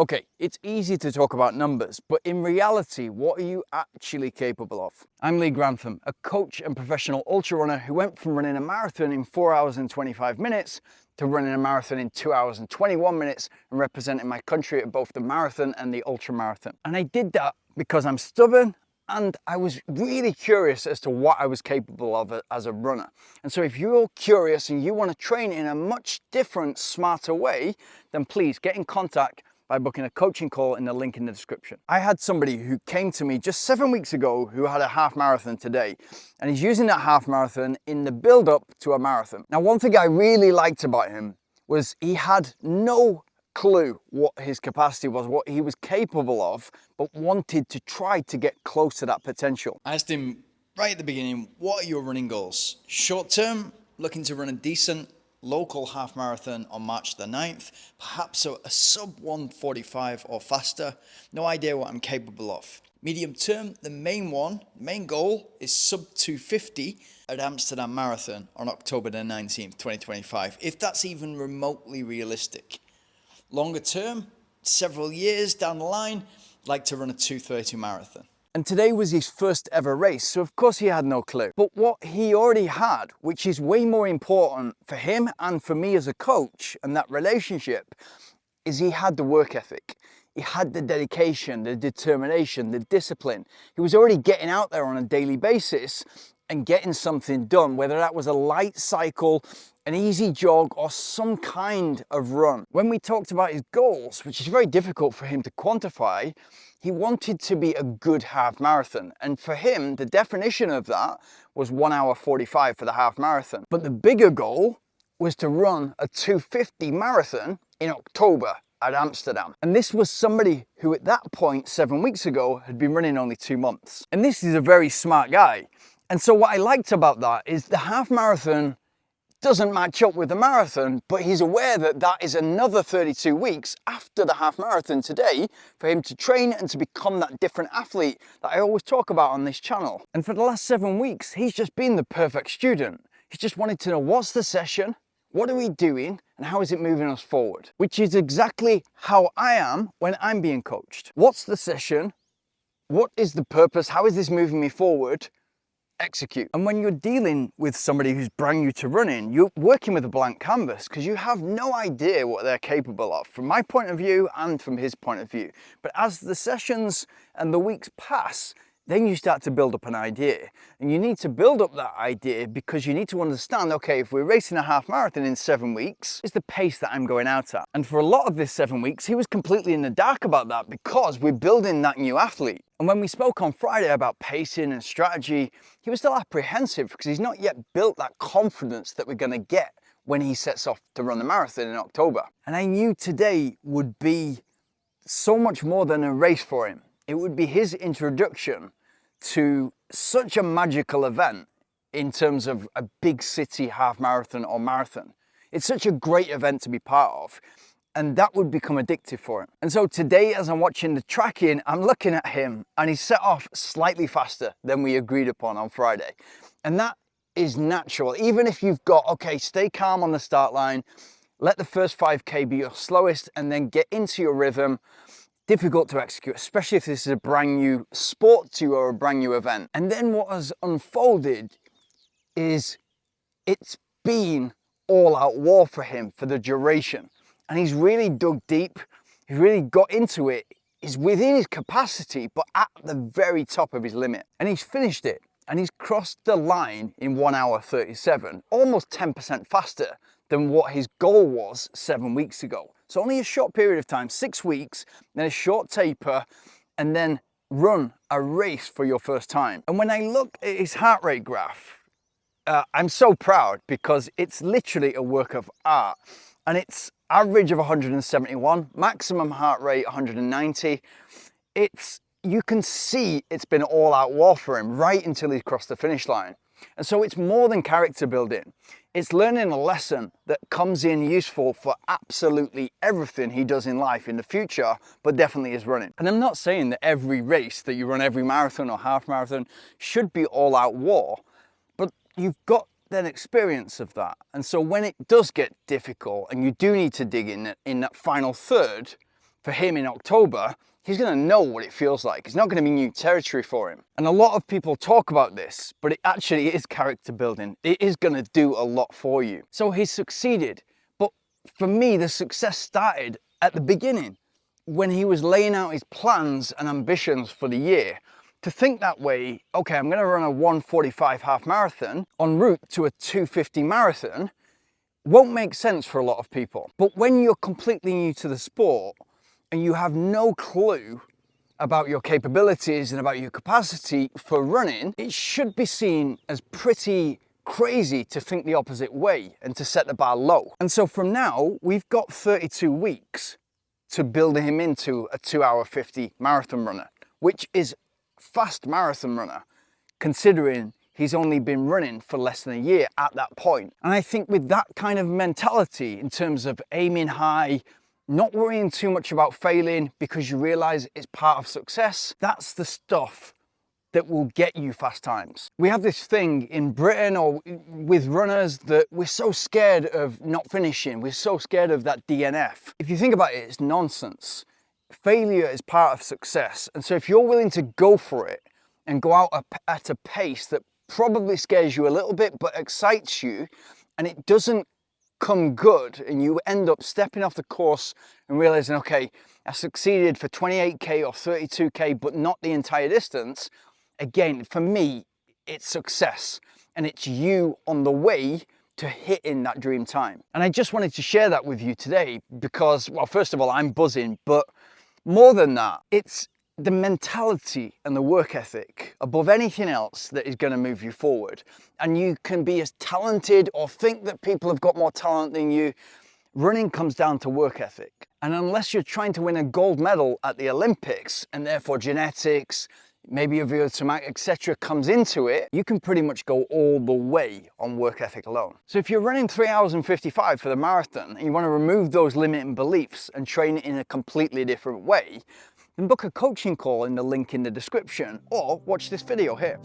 Okay, it's easy to talk about numbers, but in reality, what are you actually capable of? I'm Grantham, a coach and professional ultra runner who went from running a marathon in 4 hours and 25 minutes to running a marathon in 2 hours and 21 minutes and representing my country at both the marathon and the ultra marathon. And I did that because I'm stubborn and I was really curious as to what I was capable of as a runner. And so if you're curious and you want to train in a much different, smarter way, then please get in contact by booking a coaching call in the link in the description. I had somebody who came to me just 7 weeks ago who had a half marathon today, and he's using that half marathon in the build up to a marathon. Now, one thing I really liked about him was he had no clue what his capacity was, what he was capable of, but wanted to try to get close to that potential. I asked him right at the beginning, what are your running goals? Short term, looking to run a decent local half marathon on March the 9th, perhaps a sub 1:45 or faster. No idea what I'm capable of. Medium term, the main goal is sub 2:50 at Amsterdam Marathon on October the 19th, 2025, if that's even remotely realistic. Longer term, several years down the line, like to run a 2:30 marathon. And today was his first ever race, so of course he had no clue. But what he already had, which is way more important for him and for me as a coach and that relationship, is he had the work ethic. He had the dedication, the determination, the discipline. He was already getting out there on a daily basis and getting something done, whether that was a light cycle, an easy jog, or some kind of run. When we talked about his goals, which is very difficult for him to quantify, he wanted to be a good half marathon. And for him, the definition of that was 1 hour 45 for the half marathon. But the bigger goal was to run a 2:50 marathon in October at Amsterdam. And this was somebody who at that point, 7 weeks ago, had been running only 2 months. And this is a very smart guy. And so what I liked about that is the half marathon doesn't match up with the marathon, but he's aware that that is another 32 weeks after the half marathon today for him to train and to become that different athlete that I always talk about on this channel. And for the last 7 weeks, he's just been the perfect student. He's just wanted to know, what's the session? What are we doing? And how is it moving us forward? Which is exactly how I am when I'm being coached. What's the session? What is the purpose? How is this moving me forward? Execute. And when you're dealing with somebody who's brand new to running, you're working with a blank canvas because you have no idea what they're capable of, from my point of view and from his point of view. But as the sessions and the weeks pass, then you start to build up an idea. And you need to build up that idea because you need to understand, okay, if we're racing a half marathon in 7 weeks, is the pace that I'm going out at. And for a lot of this 7 weeks, he was completely in the dark about that because we're building that new athlete. And when we spoke on Friday about pacing and strategy, he was still apprehensive because he's not yet built that confidence that we're going to get when he sets off to run the marathon in October. And I knew today would be so much more than a race for him. It would be his introduction to such a magical event in terms of a big city half marathon or marathon. It's such a great event to be part of, and that would become addictive for him. And so today, as I'm watching the tracking, I'm looking at him and he set off slightly faster than we agreed upon on Friday. And that is natural. Even if you've got, okay, stay calm on the start line, let the first 5K be your slowest and then get into your rhythm. Difficult to execute, especially if this is a brand new sport to you or a brand new event. And then what has unfolded is it's been all out war for him for the duration. And he's really dug deep, he's really got into it. He's within his capacity, but at the very top of his limit. And he's finished it. And he's crossed the line in 1 hour 37, almost 10% faster than what his goal was 7 weeks ago. So only a short period of time, 6 weeks, then a short taper, and then run a race for your first time. And when I look at his heart rate graph, I'm so proud because it's literally a work of art. And it's average of 171, maximum heart rate 190. You can see it's been all out war for him right until he's crossed the finish line. And so it's more than character building. It's learning a lesson that comes in useful for absolutely everything he does in life in the future, but definitely is running. And I'm not saying that every race that you run, every marathon or half marathon, should be all out war, but you've got then experience of that. And so when it does get difficult and you do need to dig in that final third, for him in October, he's going to know what it feels like. It's not going to be new territory for him. And a lot of people talk about this, but it actually is character building. It is going to do a lot for you. So he's succeeded. But for me, the success started at the beginning when he was laying out his plans and ambitions for the year. To think that way, okay, I'm going to run a 1:45 half marathon en route to a 2:50 marathon, won't make sense for a lot of people. But when you're completely new to the sport and you have no clue about your capabilities and about your capacity for running, it should be seen as pretty crazy to think the opposite way and to set the bar low. And so from now, we've got 32 weeks to build him into a 2:50 marathon runner, which is fast marathon runner, considering he's only been running for less than a year at that point. And I think with that kind of mentality in terms of aiming high, not worrying too much about failing because you realize it's part of success, that's the stuff that will get you fast times. We have this thing in Britain or with runners that we're so scared of not finishing. We're so scared of that DNF. If you think about it, it's nonsense. Failure is part of success. And so if you're willing to go for it and go out at a pace that probably scares you a little bit, but excites you, and it doesn't come good, and you end up stepping off the course and realizing, okay, I succeeded for 28K or 32K, but not the entire distance. Again, for me, it's success, and it's you on the way to hitting that dream time. And I just wanted to share that with you today because, well, first of all, I'm buzzing, but more than that, it's the mentality and the work ethic above anything else that is going to move you forward. And you can be as talented or think that people have got more talent than you. Running comes down to work ethic. And unless you're trying to win a gold medal at the Olympics and therefore genetics, maybe your VO2 etc. comes into it, you can pretty much go all the way on work ethic alone. So if you're running 3 hours and 55 for the marathon and you want to remove those limiting beliefs and train it in a completely different way, then book a coaching call in the link in the description or watch this video here.